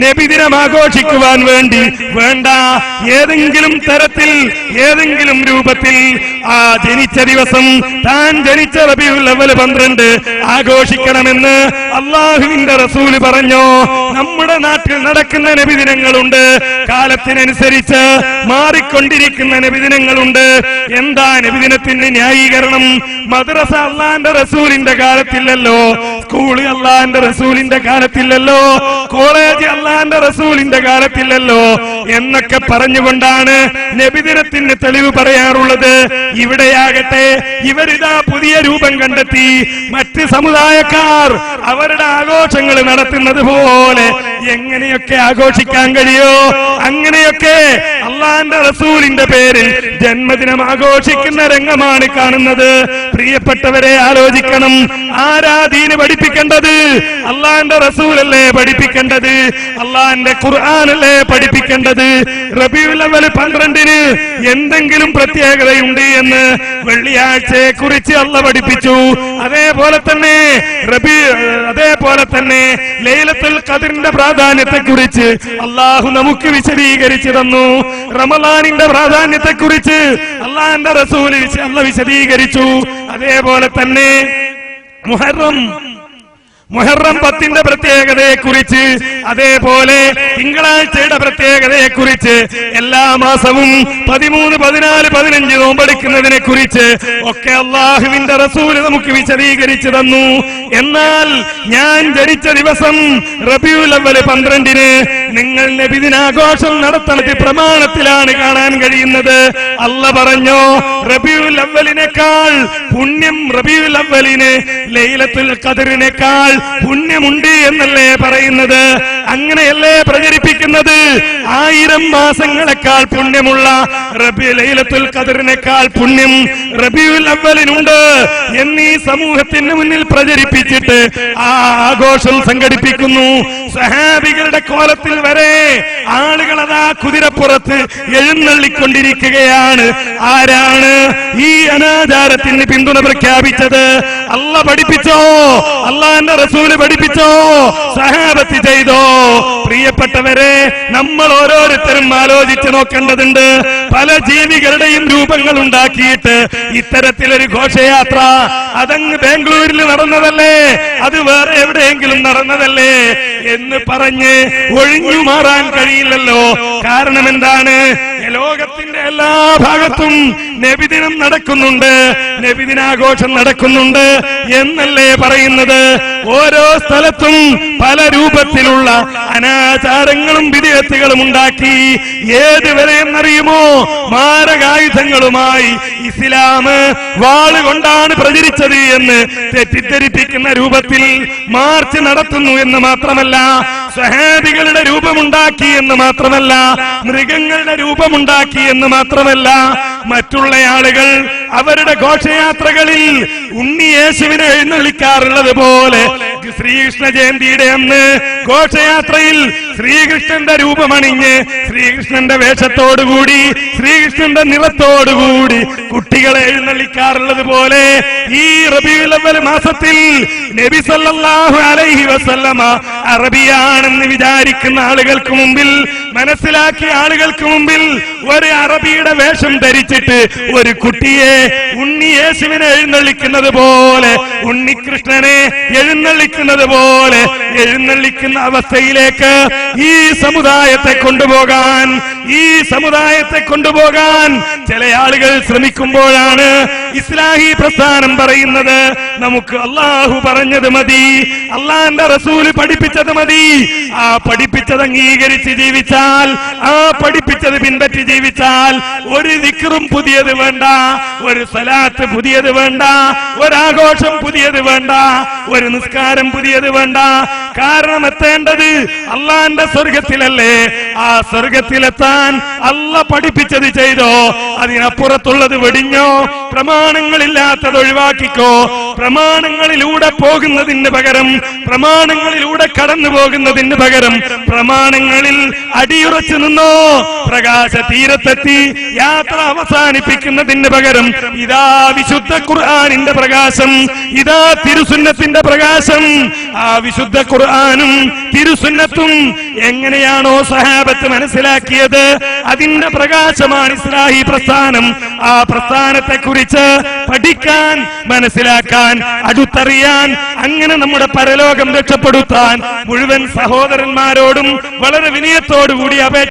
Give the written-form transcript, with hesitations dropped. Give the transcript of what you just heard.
നബിദിനം ആഘോഷിക്കുവാൻ വേണ്ടി വേണ്ട, ഏതെങ്കിലും തരത്തിൽ ഏതെങ്കിലും രൂപത്തിൽ ആ ജനിച്ച ദിവസം താൻ ജനിച്ച റബീഉൽ അവ്വൽ 12 ആഘോഷിക്കണമെന്ന് അല്ലാഹുവിന്റെ റസൂല് പറഞ്ഞു. നമ്മുടെ നാട്ടിൽ നടക്കുന്ന നബിദിനങ്ങളുണ്ട്, കാലത്തിനനുസരിച്ച് മാറിക്കൊണ്ടിരിക്കുന്ന നബിദിനങ്ങളുണ്ട്. എന്താ നബിദിനത്തിന്റെ ന്യായീകരണം? മദ്രസ അല്ലാഹുവിന്റെ റസൂലിന്റെ കാലത്തില്ലല്ലോ, സ്കൂള് അല്ലാഹുവിന്റെ റസൂലിന്റെ കാലത്തില്ലല്ലോ, കോളേജ് അല്ലാഹുവിന്റെ റസൂലിന്റെ കാലത്തില്ലല്ലോ എന്നൊക്കെ പറഞ്ഞുകൊണ്ടാണ് നബിദിനത്തിന് തെളിവ് പറയാറുള്ളത്. ഇവിടെയാകട്ടെ ഇവരിതാ പുതിയ രൂപം കണ്ടെത്തി. മറ്റ് സമുദായക്കാർ അവരുടെ ആഘോഷങ്ങൾ നടത്തുന്നത് പോലെ എങ്ങനെയൊക്കെ ആഘോഷിക്കാൻ കഴിയോ അങ്ങനെയൊക്കെ അല്ലാഹുവിന്റെ റസൂലിന്റെ പേരിൽ ജന്മദിനം ആഘോഷിക്കുന്ന രംഗമാണ് കാണുന്നത്. പ്രിയപ്പെട്ടവരെ, ആലോചിക്കണം. ആരാ ദീന് പഠിപ്പിക്കേണ്ടത്? അല്ലാഹുവിന്റെ റസൂലല്ലേ പഠിപ്പിക്കേണ്ടത്, അല്ലാഹുവിന്റെ ഖുർആനല്ലേ പഠിപ്പിക്കേണ്ടത്. റബീഉൽ അവ്വൽ 12 എന്തെങ്കിലും പ്രത്യേകതയുണ്ട് എന്ന് വെള്ളിയാഴ്ചയെ കുറിച്ച് അല്ലാഹ് പഠിപ്പിച്ചു. അതേപോലെ തന്നെ ലൈലത്തുൽ ഖദ്റിന്റെ പ്രാധാന്യത്തെ കുറിച്ച് അല്ലാഹു നമുക്ക് വിശദീകരിച്ചു തന്നു. റമളാനിന്റെ പ്രാധാന്യത്തെ കുറിച്ച് അല്ലാഹുവിന്റെ റസൂൽ അല്ലാഹ് വിശദീകരിച്ചു. അതേപോലെ തന്നെ മുഹറം 10ന്റെ പ്രത്യേകതയെ കുറിച്ച്, അതേപോലെ തിങ്കളാഴ്ചയുടെ പ്രത്യേകതയെ കുറിച്ച്, എല്ലാ മാസവും 13, 14, 15 നോമ്പെടുക്കുന്നതിനെ കുറിച്ച് ഒക്കെ അല്ലാഹുവിന്റെ റസൂല് നമുക്ക് വിശദീകരിച്ചു തന്നു. എന്നാൽ ഞാൻ ജനിച്ച ദിവസം റബീഉൽ അവ്വൽ 12 നിങ്ങൾ നബിദിനാഘോഷം നടത്തുന്നത് പ്രമാണത്തിലാണ് കാണാൻ കഴിയുന്നത്. അല്ലാഹ് പറഞ്ഞു, റബീഉൽ അവ്വലിനേക്കാൾ പുണ്യം റബീഉൽ അവ്വലിന് ലൈലത്തുൽ ഖദ്റിനേക്കാൾ പുണ്യമുണ്ട് എന്നല്ലേ പറയുന്നത്? അങ്ങനെയല്ലേ പ്രചരിപ്പിക്കുന്നത്? 1000 മാസങ്ങളെക്കാൾ പുണ്യമുള്ള ലൈലത്തുൽ ഖദ്റിനേക്കാൾ പുണ്യം റബീഉൽ അവ്വലിനുണ്ട് എന്നീ സമൂഹത്തിന് മുന്നിൽ പ്രചരിപ്പിച്ചിട്ട് ആ ആഘോഷം സംഘടിപ്പിക്കുന്നു. സഹാബികളുടെ കോലത്തിൽ വരെ ആളുകൾ അതാ കുതിരപ്പുറത്ത് എഴുന്നള്ളിക്കൊണ്ടിരിക്കുകയാണ്. ആരാണ് ഈ അനാചാരത്തിന് പിന്തുണ പ്രഖ്യാപിച്ചത്? അല്ലാഹ് പഠിപ്പിച്ചോ? അല്ലാഹുവിന്റെ റസൂല് പഠിപ്പിച്ചോ? സഹാബത്ത് ചെയ്തോ? പ്രിയപ്പെട്ടവരെ, നമ്മൾ ഓരോരുത്തരും ആലോചിച്ച് നോക്കേണ്ടതുണ്ട്. പല ജീവികളുടെയും രൂപങ്ങൾ ഉണ്ടാക്കിയിട്ട് ഇത്തരത്തിലൊരു ഘോഷയാത്ര അതങ്ങ് ബാംഗ്ലൂരിൽ നടന്നതല്ലേ, അത് വേറെ എവിടെയെങ്കിലും നടന്നതല്ലേ എന്ന് പറഞ്ഞ് ഒഴിഞ്ഞു മാറാൻ കഴിയില്ലല്ലോ. കാരണം എന്താണ്? ലോകത്തിന്റെ എല്ലാ ഭാഗത്തും നബിദിനം നടക്കുന്നുണ്ട്, നബിദിനാഘോഷം നടക്കുന്നുണ്ട് എന്നല്ലേ പറയുന്നത്. ഓരോ സ്ഥലത്തും പല രൂപത്തിലുള്ള അനാചാരങ്ങളും വിദേഹത്തുകളും ഉണ്ടാക്കി. ഏതുവരെ എന്നറിയുമോ? മാരകായുധങ്ങളുമായി ഇസ്ലാം വാളുകൊണ്ടാണ് പ്രചരിച്ചത് എന്ന് തെറ്റിദ്ധരിപ്പിക്കുന്ന രൂപത്തിൽ മാർച്ച് നടത്തുന്നു എന്ന് മാത്രമല്ല, സഹാബികളുടെ രൂപമുണ്ടാക്കി എന്ന് മാത്രമല്ല, മൃഗങ്ങളുടെ രൂപമുണ്ടാക്കി എന്ന് മാത്രമല്ല, മറ്റുള്ള ആളുകൾ അവരുടെ ഘോഷയാത്രകളിൽ ഉണ്ണിയേശുവിനെ എഴുന്നള്ളിക്കാറുള്ളത് പോലെ ശ്രീകൃഷ്ണ ജയന്തിയുടെ അന്ന് ഘോഷയാത്രയിൽ ശ്രീകൃഷ്ണന്റെ രൂപമണിഞ്ഞ് ശ്രീകൃഷ്ണന്റെ വേഷത്തോടുകൂടി ശ്രീകൃഷ്ണന്റെ നിറത്തോടുകൂടി കുട്ടികളെ എഴുന്നള്ളിക്കാറുള്ളത് പോലെ ഈ റബീഉൽ അവ്വൽ മാസത്തിൽ നബി സല്ലല്ലാഹു അലൈഹി വസല്ലമ അറബിയാണെന്ന് വിചാരിക്കുന്ന ആളുകൾക്ക് മുമ്പിൽ, മനസ്സിലാക്കിയ ആളുകൾക്ക് മുമ്പിൽ ഒരു അറബിയുടെ വേഷം ധരിച്ചിട്ട് ഒരു കുട്ടിയെ ഉണ്ണിയേശുവിനെ എഴുന്നള്ളിക്കുന്നത് പോലെ, ഉണ്ണികൃഷ്ണനെ എഴുന്നള്ളിക്കുന്നത് പോലെ എഴുന്നള്ളിക്കുന്ന അവസ്ഥയിലേക്ക് ഈ സമുദായത്തെ കൊണ്ടുപോകാൻ ചില ആളുകൾ ശ്രമിക്കുമ്പോഴാണ് ഇസ്ലാഹി പ്രസ്ഥാനം പറയുന്നത്, നമുക്ക് അല്ലാഹു പറഞ്ഞത് മതി, അല്ലാഹുവിന്റെ റസൂല് പഠിപ്പിച്ചത് മതി. ആ പഠിപ്പിച്ചത് അംഗീകരിച്ച് ജീവിച്ചാൽ, ആ പഠിപ്പിച്ചത് പിൻപറ്റി ജീവിച്ചാൽ ഒരു ദിക്റും പുതിയത് വേണ്ട, ഒരു സലാത്ത് പുതിയത് വേണ്ട, ഒരാഘോഷം പുതിയത് വേണ്ട, ഒരു നിസ്കാരം പുതിയത് വേണ്ട. കാരണം എത്തേണ്ടത് അള്ളാന്റെ സ്വർഗത്തിലല്ലേ. ആ സ്വർഗത്തിലെത്താൻ അള്ളാഹ് പഠിപ്പിച്ചത് ചെയ്തോ, അതിനപ്പുറത്തുള്ളത് വെടിഞ്ഞോ, പ്രമാണങ്ങളില്ലാത്തത് ഒഴിവാക്കിക്കോ. പ്രമാണങ്ങളിലൂടെ പോകുന്നതിന് പകരം, പ്രമാണങ്ങളിലൂടെ കടന്നു പോകുന്നതിന് പകരം പ്രമാണങ്ങളിൽ അടിയുറച്ചു നിന്നോ. പ്രകാശ തീരത്തെത്തി യാത്ര അവസാനിപ്പിക്കുന്നതിന് പകരം ഇതാ വിശുദ്ധ ഖുർആനിന്റെ പ്രകാശം, ഇതാ തിരുസുന്നത്തിന്റെ പ്രകാശം. ആ വിശുദ്ധ ഖുർആനും തിരുസുന്നത്തും എങ്ങനെയാണോ സഹാബത്ത് മനസ്സിലാക്കിയത്, അതിന്റെ പ്രകാശമാണ് ഇസ്ലാഹി പ്രസ്ഥാനം. ആ പ്രസ്ഥാനത്തെ കുറിച്ച് പഠിക്കാൻ, മനസ്സിലാക്കാൻ, അടുത്തറിയാൻ, അങ്ങനെ നമ്മുടെ പരലോകം രക്ഷപ്പെടുത്താൻ മുഴുവൻ സഹോദരന്മാരോടും വളരെ വിനയത്തോടുകൂടി